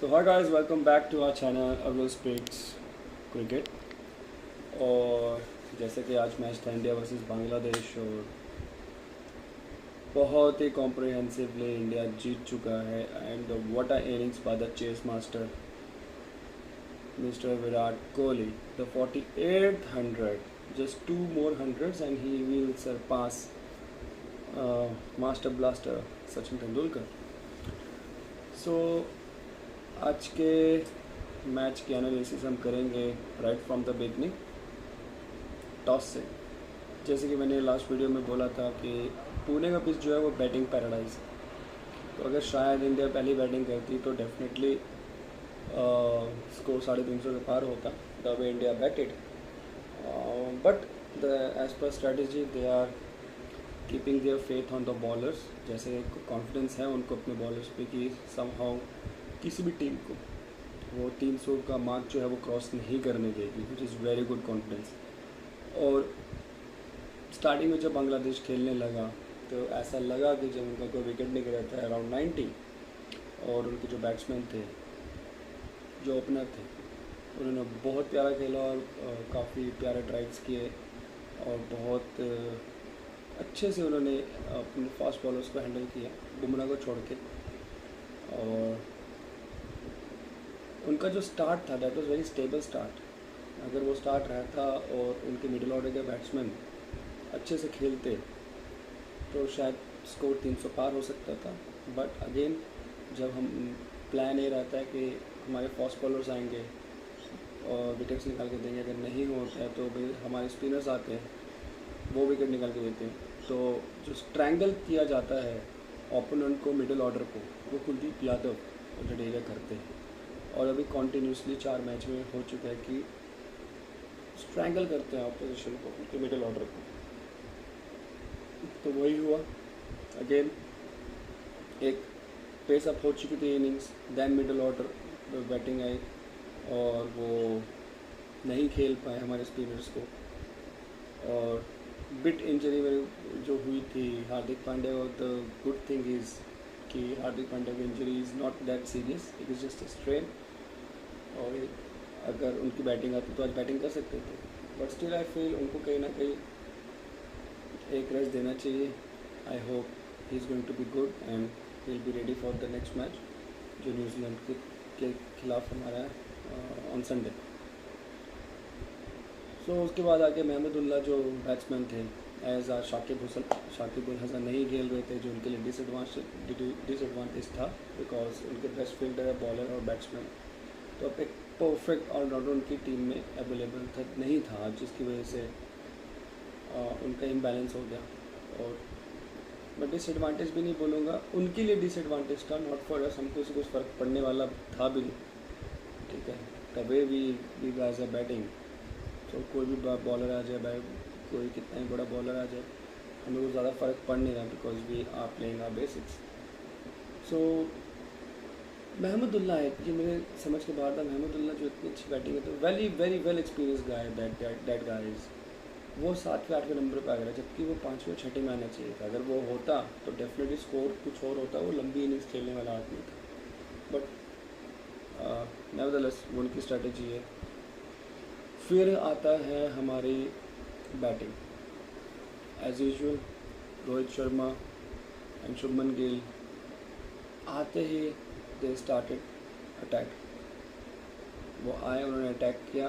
So hi guys, welcome back to our channel Avril Speaks Cricket। और जैसे कि आज मैच था इंडिया वर्सेस बांग्लादेश और बहुत ही कॉम्प्रिहेंसिवली इंडिया जीत चुका है। And what are innings by the chase master mister Virat Kohli, the 48th 100, just two more hundreds and he will surpass master blaster Sachin Tendulkar. So आज के मैच की एनालिसिस हम करेंगे right from the beginning, toss से। जैसे कि मैंने लास्ट वीडियो में बोला था कि पुणे का पिच जो है वो बैटिंग पैराडाइज है। तो अगर शायद इंडिया पहली बैटिंग करती तो डेफिनेटली स्कोर 350 के पार होता the way India batted. But the as per strategy they are keeping their faith on the bowlers. जैसे कॉन्फिडेंस है उनको अपने बॉलर्स पे कि समहाउ किसी भी टीम को वो 300 का मार्क जो है वो क्रॉस नहीं करने देगी, which is very good confidence. और स्टार्टिंग में जब बांग्लादेश खेलने लगा तो ऐसा लगा कि जब उनका कोई विकेट नहीं गिरा था अराउंड 90, और उनके जो बैट्समैन थे, जो ओपनर थे, उन्होंने बहुत प्यारा खेला और काफ़ी प्यारे ड्राइव्स किए और बहुत अच्छे से उन्होंने अपने फास्ट बॉलर्स को हैंडल किया, बुमराह को छोड़ के। और उनका जो स्टार्ट था that was very stable start. अगर वो स्टार्ट रहता और उनके मिडिल ऑर्डर के बैट्समैन अच्छे से खेलते तो शायद स्कोर 300 पार हो सकता था। बट अगेन जब हम प्लान ये रहता है कि हमारे फास्ट बॉलर्स आएंगे और विकेट्स निकाल के देंगे, अगर नहीं होता है तो भाई हमारे स्पिनर्स आते हैं, वो विकेट निकाल के देते हैं। तो जो स्ट्रैंगल किया जाता है ओपोनेंट को, मिडिल ऑर्डर को, वो कुलदीप यादव और जडेजा करते हैं। और अभी कॉन्टीन्यूसली 4 मैच में हो चुका है कि स्ट्रैंगल करते हैं अपोजिशन को, उनके मिडिल ऑर्डर को। तो वही हुआ। अगेन एक पेस अप हो चुकी थी innings, then middle order batting आई और वो नहीं खेल पाए हमारे स्पिनर्स को। और बिट इंजरी में जो हुई थी हार्दिक पांड्या, और द गुड थिंग इज़ कि हार्दिक पांड्या की injury is not that serious, it is just a strain. और अगर उनकी बैटिंग आती तो आज बैटिंग कर सकते थे, बट स्टिल आई फील उनको कहीं ना कहीं एक रेस्ट देना चाहिए। I hope he is going to be good and he will be ready for the next match जो न्यूजीलैंड के खिलाफ हमारा है ऑन संडे। सो उसके बाद आके महमूदुल्लाह जो बैट्समैन थे एज आ शाकिब उल हसन नहीं खेल रहे थे, जो उनके लिए डिसएडवांटेज था बिकॉज उनके बेस्ट फील्डर है, बॉलर और बैट्समैन। तो अब एक परफेक्ट ऑलराउंडर उनकी टीम में अवेलेबल नहीं था, जिसकी वजह से उनका इम्बैलेंस हो गया। और मैं डिसएडवांटेज भी नहीं बोलूँगा, उनके लिए डिसएडवांटेज था, नॉट फॉर अस। हमको इससे कुछ फ़र्क पड़ने वाला था भी नहीं, ठीक है। The way we guys are batting, तो कोई भी बॉलर आ जाए, कोई कितना ही बड़ा बॉलर आ जाए, हमें वो ज़्यादा फ़र्क पड़ नहीं रहा because we are playing our basics. So Mahmudullah है कि मेरे समझ के बाहर था। महमूदुल्लाह जो इतनी अच्छी बैटिंग है, तो very well experience guy that guy is, वो 7वें 8वें नंबर पर आ गया, जबकि वो 5वें 6वें में आना चाहिए था। अगर वो होता तो डेफिनेटली स्कोर कुछ और होता, वो लंबी इनिंग्स खेलने वाला आदमी था। बट नेवरदलेस वो उनकी स्ट्रैटेजी है। फिर आता है हमारी batting as usual, Rohit Sharma and Shubman Gill आते ही दे स्टार्टेड अटैक। वो आए, उन्होंने अटैक किया,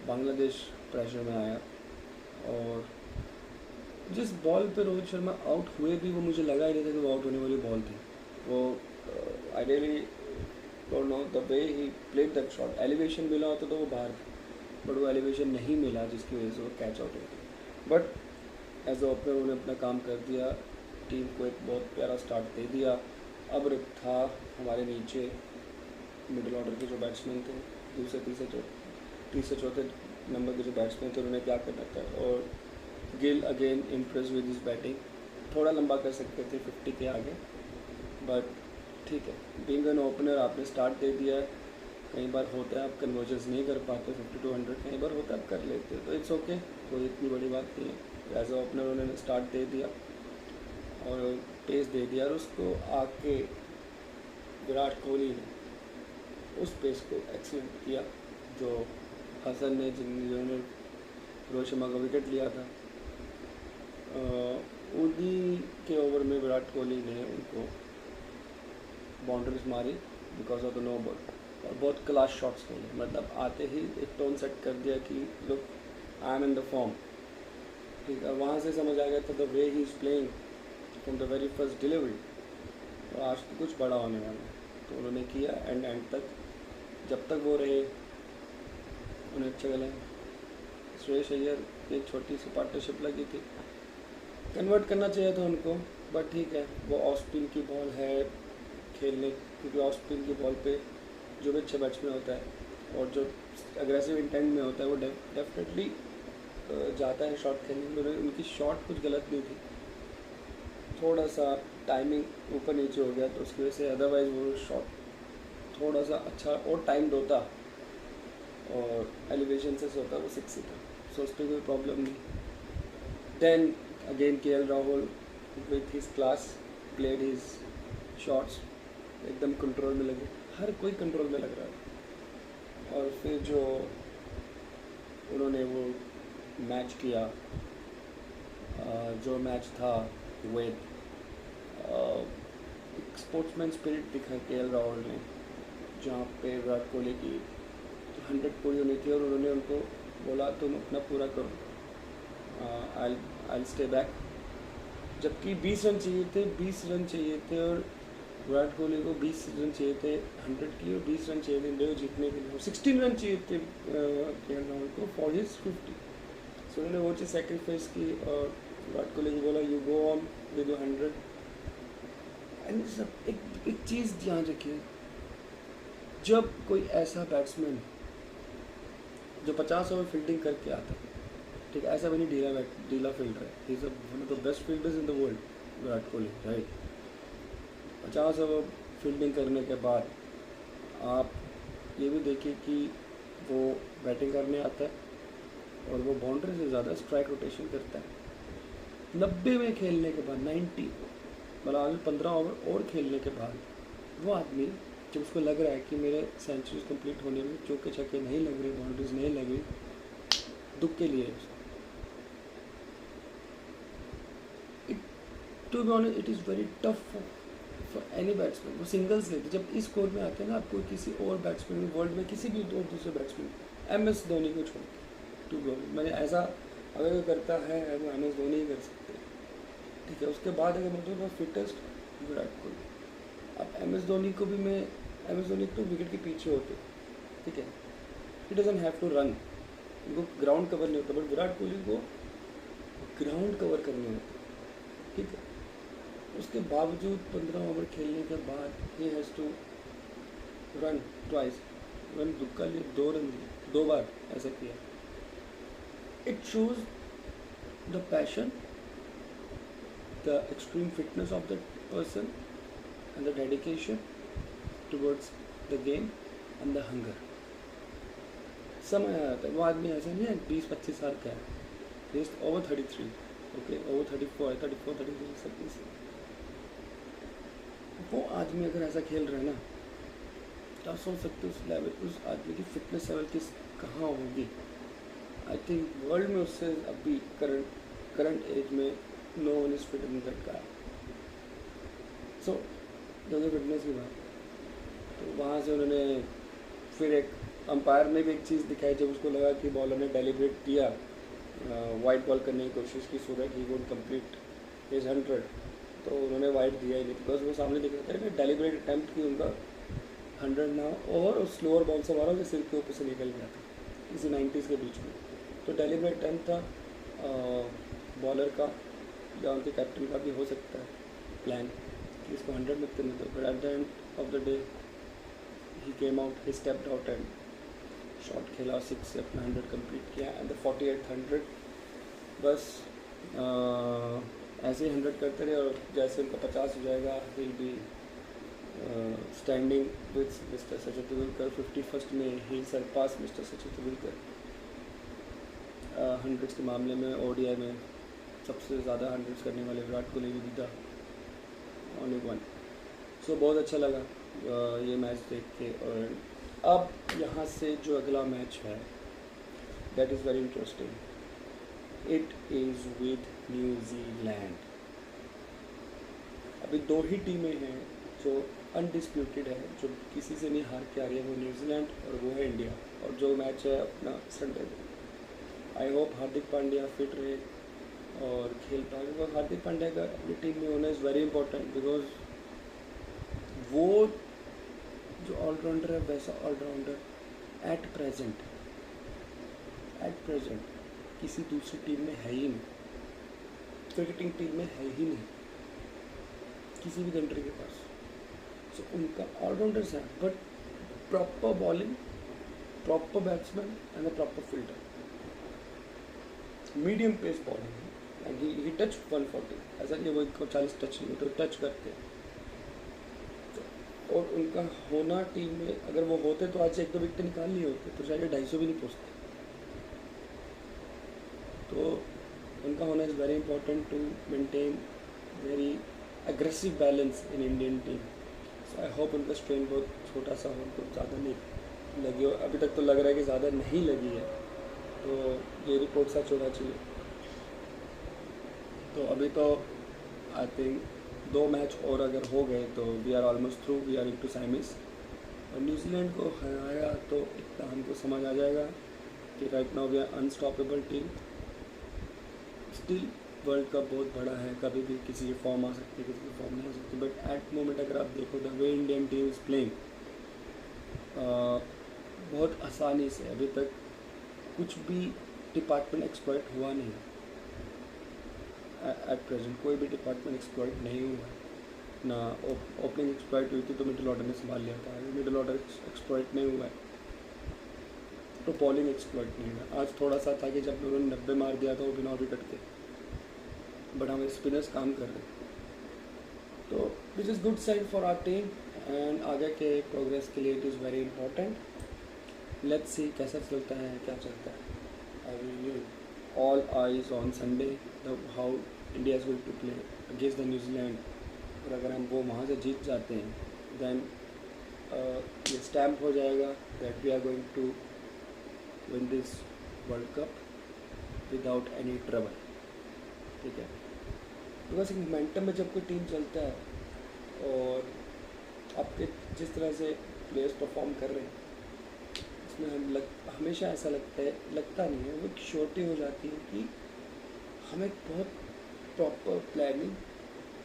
बांग्लादेश प्रेशर में आया। और जिस बॉल पे रोहित शर्मा आउट हुए भी, वो मुझे लगा ही नहीं था कि वो आउट होने वाली बॉल थी। वो I really don't know the way he played that shot. Elevation मिला होता तो वो बाहर था, बट वो एलिवेशन नहीं मिला, जिसकी वजह से वो कैच आउट हो गया। बट एज अ ओपनर उन्होंने अपना काम कर दिया, टीम को एक बहुत प्यारा स्टार्ट दे दिया। अब था हमारे नीचे मिडिल ऑर्डर के जो बैट्समैन थे, दूसरे तीसरे चौथे नंबर के जो बैट्समैन थे, उन्होंने क्या करना था। और Gill again impress with his batting, थोड़ा लंबा कर सकते थे 50 के आगे, बट ठीक है, बीइंग एन ओपनर आपने स्टार्ट दे दिया है। कई बार होता है आप कन्वर्जन्स नहीं कर पाते 50 to 100, कई बार होता है आप कर लेते हो, तो इट्स ओके, कोई इतनी बड़ी बात नहीं है। एज अ ओपनर उन्होंने स्टार्ट दे दिया और पेस दे दिया, और उसको आके विराट कोहली ने उस पेस को एक्सीलेंट किया जो हसन ने जिन्होंने रोहित शर्मा का विकेट लिया था। उन्हीं के ओवर में विराट कोहली ने उनको बाउंड्रीज मारी because of the no ball, और बहुत क्लास शॉट्स खेले। मतलब आते ही एक टोन सेट कर दिया कि look I am in the form, ठीक है। वहाँ से समझ आ गया था the way he is playing from the very first delivery, और आज तो कुछ बड़ा होने वाला है। तो उन्होंने किया एंड तक, जब तक वो रहे उन्हें अच्छा खेला। श्रेयस अय्यर की एक छोटी सी पार्टनरशिप लगी थी, कन्वर्ट करना चाहिए था उनको, बट ठीक है। वो ऑफ स्पिन की बॉल है खेलने, क्योंकि ऑफ स्पिन की बॉल पे जो भी अच्छा बैट्समैन होता है और जो अग्रेसिव इंटेंट में होता है वो डेफिनेटली जाता है शॉट खेलने में। उनकी शॉट कुछ गलत नहीं थी, थोड़ा सा टाइमिंग ऊपर नीचे हो गया तो उसकी वजह से, अदरवाइज वो शॉट थोड़ा सा अच्छा और टाइम्ड होता और एलिवेशन से होता वो 6 था, सो उस पर कोई प्रॉब्लम नहीं। Then again KL Rahul with his class played his shots, एकदम कंट्रोल में लगे, हर कोई कंट्रोल में लग रहा था। और फिर जो उन्होंने वो मैच किया, जो मैच था विद एक स्पोर्ट्समैन स्पिरिट दिखा केएल राहुल ने, जहाँ पे विराट कोहली की 100 पूरी होनी थी और उन्होंने उनको बोला तुम अपना पूरा करो, आई स्टे बैक। जबकि 20 रन चाहिए थे, 20 रन चाहिए थे, और विराट कोहली को 20 रन चाहिए थे 100 की, और 20 रन चाहिए थे इंडिया जीतने के लिए। 16 रन चाहिए थे केएल राहुल को फॉर हिज 50। सो उन्होंने वो चीज़ सेक्रीफाइस की और विराट कोहली को बोला you go on with 100। And सब एक चीज़ ध्यान रखिए, जब कोई ऐसा बैट्समैन जो 50 ओवर फील्डिंग करके आता है, ठीक है, ऐसा भी नहीं ढीला फील्डर है, he is one of the best fielders in the world Virat Kohli, right. 50 over fielding करने के बाद आप ये भी देखिए कि वो बैटिंग करने आता है और वो बाउंड्री से ज़्यादा स्ट्राइक रोटेशन करता है। 90 में खेलने के बाद 90 मतलब 15 ओवर और खेलने के बाद वो आदमी जब उसको लग रहा है कि मेरे सेंचुरीज कंप्लीट होने में चौके छक्के नहीं लग रहे, बाउंड्रीज नहीं लग रही, दुख के लिए to be honest it is very tough for any batsman. वो सिंगल्स लेते, जब इस स्कोर में आते हैं ना, आपको किसी और बैट्समैन वर्ल्ड में किसी भी और दूसरे बैट्समैन MS धोनी को छोड़ के, टू बी ऑनेस्ट मैंने ऐसा अगर कोई करता है वो MS धोनी ही कर सकते हैं, ठीक है। उसके बाद अगर मतलब फिटेस्ट विराट कोहली। अब MS धोनी को भी मैं, MS धोनी तो विकेट के पीछे होते, ठीक है, he doesn't have to run, उनको ग्राउंड कवर नहीं होता, बट विराट कोहली को ग्राउंड कवर करने होते, ठीक है। उसके बावजूद 15 ओवर खेलने के बाद he has to run twice, run दुक्का लिए 2 रन दिए, 2 बार ऐसा किया। It shows the passion, the extreme fitness of the person and the dedication towards the game and the hunger। समय आ जाता है, वो आदमी ऐसा नहीं है 20-25 साल का है, he is over 33, okay, over 34, 34, 33 सब इस, वो आदमी अगर ऐसा खेल रहा है ना, तो आप सोच सकते हो उस लेवल, उस आदमी की फिटनेस लेवल किस कहाँ होगी। आई थिंक वर्ल्ड में उससे अभी करंट एज में no one is fit in that guy. So दोनों फिटनेस की बात, तो वहाँ से उन्होंने फिर एक अंपायर ने भी एक चीज़ दिखाई, जब उसको लगा कि बॉलर ने डेलिब्रेट किया, वाइड बॉल करने की कोशिश की so that he would complete his 100, तो उन्होंने वाइड दिया ही नहीं, बिकॉज वो सामने दिख रहा था कि डेलिब्रेट अटैम्प्ट की उनका 100 ना, और स्लोअर बॉल से मारा जो सिर के ऊपर से निकल गया था किसी 90s के बीच में। तो डेलिब्रेट अटैम्प्ट था बॉलर का या उनके कैप्टन का भी हो सकता है प्लान कि इसको 100 मत करने दो, but at the end of the day he came out, he stepped out and shot खेला, 6 से अपना 100 कंप्लीट किया एंड द 48th 100 बस ऐसे ही 100 करते रहे, और जैसे उनका 50 हो जाएगा will be standing with mister Sachin Tendulkar. 51st में ही सरपास मिस्टर सचिन तेंदुलकर 100 के मामले में। ODI में सबसे ज़्यादा 100 करने वाले विराट कोहली भी था, only one। सो बहुत अच्छा लगा ये मैच देख के, और अब यहाँ से जो अगला मैच है that is very interesting. It is with New Zealand. अभी 2 ही टीमें हैं जो अनडिस्प्यूटेड है, जो किसी से नहीं हार के आ रही है. वो न्यूजीलैंड और वो है इंडिया. और जो मैच है अपना संडे को. I hope Hardik Pandya fit रहे और खेल पाए, बिकॉज हार्दिक पांड्या का अपनी टीम में होना इज़ वेरी इंपॉर्टेंट. बिकॉज वो जो ऑलराउंडर है वैसा ऑलराउंडर एट प्रेजेंट किसी दूसरी टीम में है ही नहीं. क्रिकेटिंग टीम में है ही नहीं किसी भी कंट्री के पास. सो उनका ऑलराउंडर्स हैं, but proper bowling, proper batsman and a proper fielder. Medium pace bowling है एंड ही टच 140. ऐसा नहीं वो 40 टच नहीं, तो टच करते हैं. और उनका होना टीम में, अगर वो होते तो आज 1-2 विकेट निकाल लिए होते, तो शायद 250 भी नहीं पहुँचते. तो उनका होना is very important to maintain very aggressive balance in Indian team. So I hope उनका स्ट्रेन बहुत छोटा सा हो, तो ज़्यादा नहीं लगी हो. अभी तक तो लग रहा है कि ज़्यादा नहीं लगी है, तो ये रिपोर्ट सच होना चाहिए. तो अभी तो आई थिंक 2 मैच और अगर हो गए तो we are almost through, we are into semis. और न्यूजीलैंड को हराया तो इतना हमको समझ आ जाएगा कि right now we are unstoppable team. Still world cup बहुत बड़ा है, कभी भी किसी की फॉर्म आ सकती है, किसी की फॉर्म नहीं आ सकती. बट एट मोमेंट अगर आप देखो the way Indian team is playing, बहुत आसानी से अभी तक कुछ भी डिपार्टमेंट एक्सप्लॉइट हुआ नहीं है. एट प्रेजेंट कोई भी डिपार्टमेंट एक्सप्लॉइट नहीं हुआ है. ना ओपनिंग एक्सप्लॉइट हुई थी तो मिडिल ऑर्डर ने संभाल लिया था. मिडिल ऑर्डर एक्सप्लॉइट नहीं हुआ है तो बॉलिंग एक्सप्लॉइट नहीं हुआ. आज थोड़ा सा था कि जब उन्होंने 90 मार दिया था वो बिना विकेट के, बट हमें स्पिनर्स काम कर रहे हैं. तो which is good side for our team and आगे के प्रोग्रेस के लिए it is very important. Let's see कैसा चलता है, क्या चलता है. I will all eyes on Sunday how India is going to play against the New Zealand. और अगर हम वो वहाँ से जीत जाते हैं देन ये स्टैम्प हो जाएगा that we are going to win this world cup without any trouble. ठीक है, बिकॉज एक मोमेंटम में जब कोई टीम चलता है और आपके जिस तरह से प्लेयर्स परफॉर्म कर रहे हैं इसमें हमेशा ऐसा लगता नहीं है, वो एक श्योरिटी हो जाती है कि हमें बहुत प्रॉपर प्लानिंग,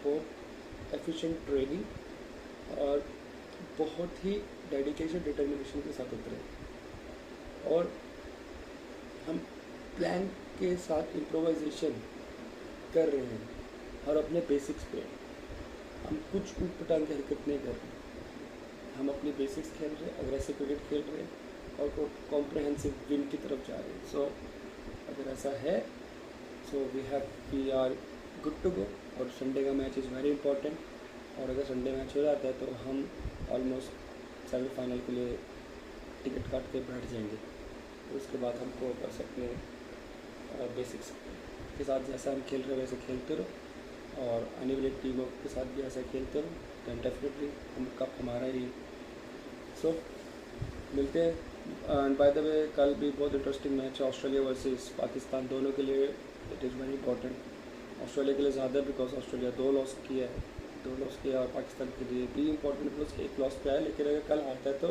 बहुत एफिशिएंट ट्रेनिंग और बहुत ही डेडिकेशन डिटर्मिनेशन के साथ उतरे. और हम प्लान के साथ इम्प्रोवाइजेशन कर रहे हैं और अपने बेसिक्स पे हम कुछ ऊटपटांग की हरकत नहीं कर रहे. हम अपनी बेसिक्स खेल रहे हैं, अग्रेसिव क्रिकेट खेल रहे हैं और कॉम्प्रहेंसिव विन की तरफ जा रहे हैं. सो अगर ऐसा है so we are good to go. और संडे का मैच इज़ वेरी इंपॉर्टेंट. और अगर संडे मैच हो जाता है तो हम ऑलमोस्ट सेमीफाइनल के लिए टिकट काट के बैठ जाएंगे. तो उसके बाद हमको बस अपने बेसिक्स के साथ जैसा हम खेल रहे हैं वैसे खेलते रहो और आने वाली टीमों के साथ भी ऐसा खेलते रहो, दैन डेफिनेटली हम कप हमारा ही. सो मिलते हैं. एंड बाय द वे कल भी बहुत इंटरेस्टिंग मैच है ऑस्ट्रेलिया वर्सेस पाकिस्तान. दोनों के लिए it is very important. Australia के लिए ज़्यादा बिकॉज ऑस्ट्रेलिया 2 लॉस किया है और पाकिस्तान के लिए भी इंपॉर्टेंट बिकॉज 1 लॉस पे है. लेकिन अगर कल आता है तो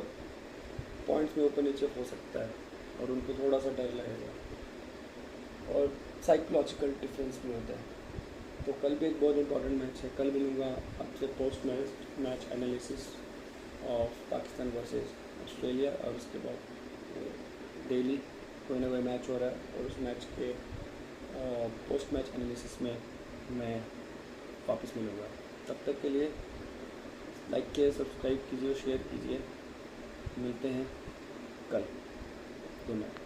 पॉइंट्स में ऊपर नीचे हो सकता है और उनको थोड़ा सा डर लगेगा और साइकोलॉजिकल डिफरेंस भी होता है. तो कल भी एक बहुत इंपॉर्टेंट मैच है. कल मिलूँगा आपसे post match analysis of Pakistan versus Australia और उसके बाद डेली कोई ना कोई मैच हो रहा है और उस मैच के पोस्ट मैच एनालिसिस में मैं वापस मिलूँगा. तब तक के लिए लाइक कीजिए, सब्सक्राइब कीजिए, शेयर कीजिए. मिलते हैं कल. Good night.